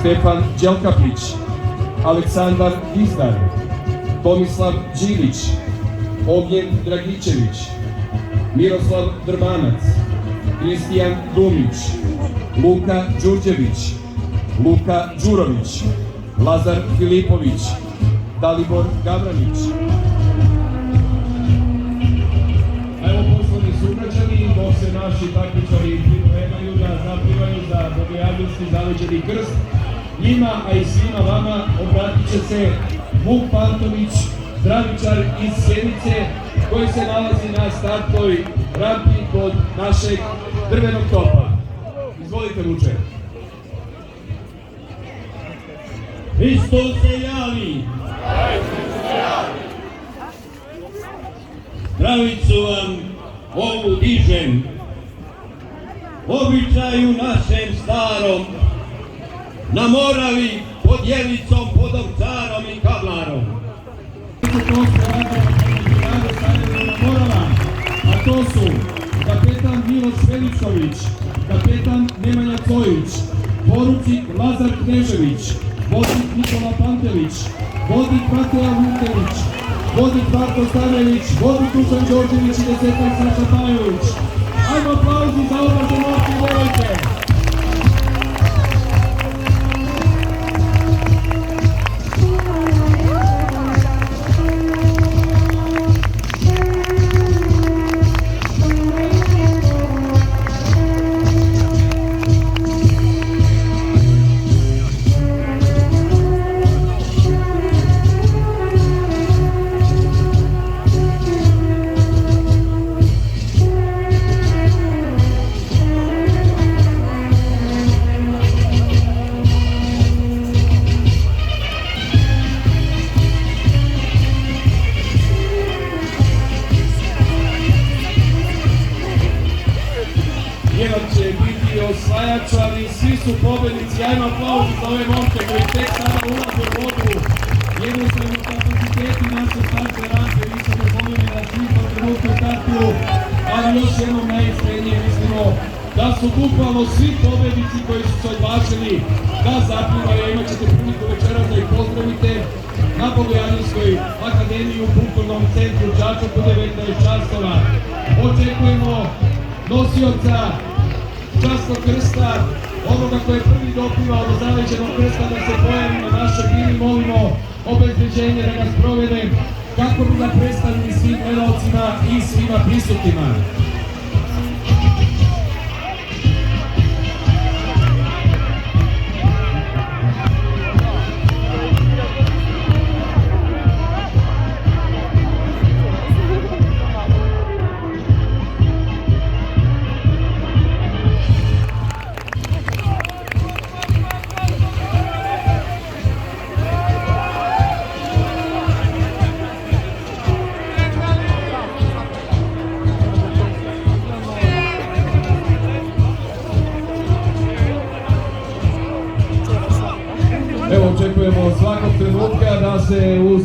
Stefan Đelkapić, Aleksandar Gizdar, Tomislav Đivić, Ognjen Dragičević, Miroslav Drmanac, Kristijan Dumić, Luka Đurđević, Luka Đurović, Lazar Filipović, Dalibor Gavranić. Evo, poštovani sugrađani, dok se naši takmičari pripremaju da zapivaju za bogojavljanski zaleđeni krst, njima, a i svima vama obratit će se Vuk Pantović, zdravičar iz Sjenice, koji se nalazi na startnoj rampi kod našeg drvenog topa. Izvolite, Vuče. Hristos se javi! Zdravicu vam ovu dižem, običaju našem starom, na Moravi pod Jelicom, pod Ovčarom i Kablarom. A to su kapetan Miloš Veličković, kapetan Nemanja Cojić, poručnik Lazar Knežević, vodnik Nikola Pantelić, vodnik Mateja Vukelić, vodnik Marko Starević, vodnik Dušan Đorđević i desetak Saša Pajović. Ajmo aplauzi za obražen ovdje devojke. Jedan će biti osvajač, ali svi su pobednici. Ajmo aplauzi za ove momke koji tek sada ulaze u vodu. Jednostavno kapaciteti naše starte rampe nisu dovoljeni na svijetom trenutku startu, ali još jednom najiskrenije mislimo da su bukvalno svi pobednici koji su se odvažili da zapivaju. Imat ćete priliku večeras da ih pozdravite na Bogojavljanskoj akademiji u kulturnom centru Čačak u 19 časova. Očekujemo nosioca časnog krsta, onoga koji je prvi dopivao do zaleđenog krsta, da se pojavi na našoj bini. Molimo obezbeđenje da ga sprovede kako bi ga predstavili svim gledalcima i svima prisutnima. Evo, očekujemo svakog trenutka da se u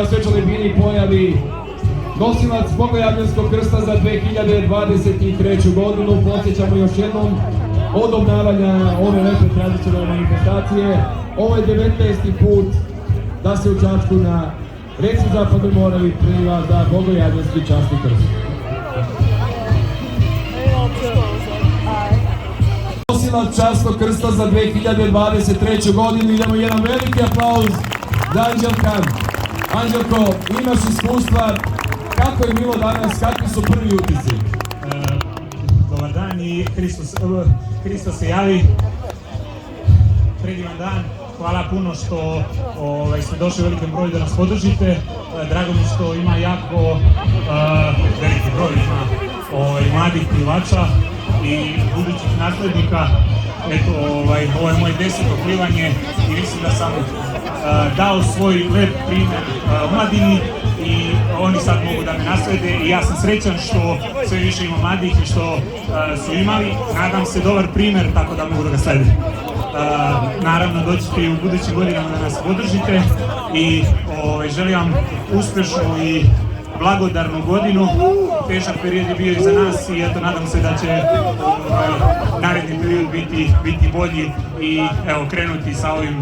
svečanoj bini pojavi nosilac Bogojavljanskog krsta za 2023. godinu. Podsjećamo još jednom od obnavljanja ove lepe tradicionalne manifestacije. Ovo je 19. put da se u Čačku na reci Zapadnoj Moravi priva za Bogojavljanski časni krst. Nosilac časnog krsta za 2023. godinu. Idemo jedan veliki aplauz za Anđelka. Anđelko, imaš iskustva, kako je bilo danas, kakvi su prvi utisci? Dobar dan i Hristos se javi. Predivan dan. Hvala puno što ste došli u velikom broju da nas podržite. Drago mi što ima jako veliki broj mladih plivača i budućih naslednika. Eto, ovo je moje 10. plivanje i mislim da sam dao svoj lep primjer omladini i oni sad mogu da me naslede i ja sam srećan što sve više ima mladih i što su imali, nadam se, dobar primjer, tako da mogu da ga slede. Naravno, doćete i u budućim godinama da nas podržite i želim vam uspješnu i blagodarnu godinu. Težak period je bio i za nas i eto, nadam se da će naredni period biti bolji i evo, krenuti sa ovim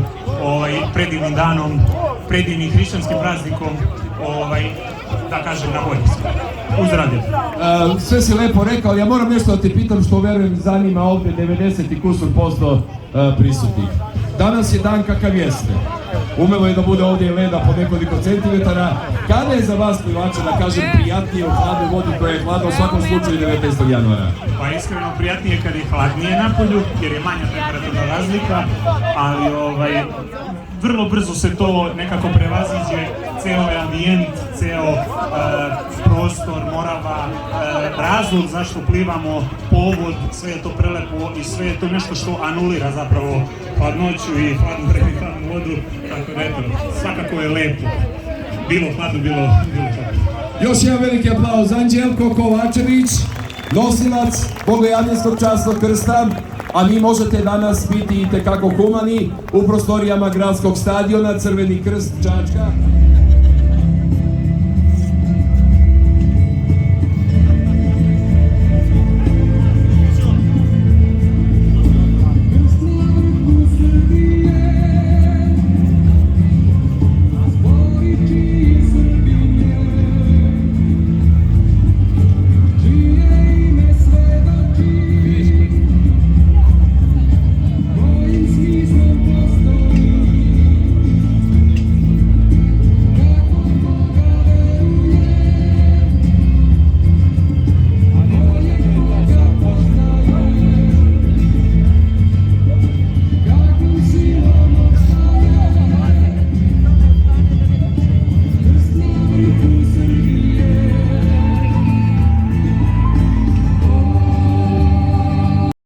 predivnim danom, predivnim hrišćanskim praznikom, da kažem, na bolji smo. Uzdravljen. Sve si lepo rekao, ali ja moram nešto da te pitam što verujem zanima ovdje 90 i kusur posto prisutnih. Danas je dan kakav jeste. Umelo je da bude ovdje leda po nekoliko centimetara. Kada je za vas plivača, da kažem, prijatnije u hladnoj vodi koja je hladna u svakom slučaju 19. januara? Pa iskreno prijatnije kad je hladnije na polju, jer je manja temperaturna razlika, ali vrlo brzo se to nekako prevaziđe, ceo ovaj ambijent, ceo prostor, Morava, razlog zašto plivamo, povod, sve je to prelepo i sve je to nešto što anulira zapravo hladnoću i hladnu vreme i hladnu vodu, tako da eto, svakako je lepo. Bilo hladno, bilo hladno. Još jedan veliki aplauz, Anđelko Kovačević, nosilac Bogojavljanskog časnog krsta, a vi možete danas biti itekako humani u prostorijama gradskog stadiona, Crveni krst Čačka.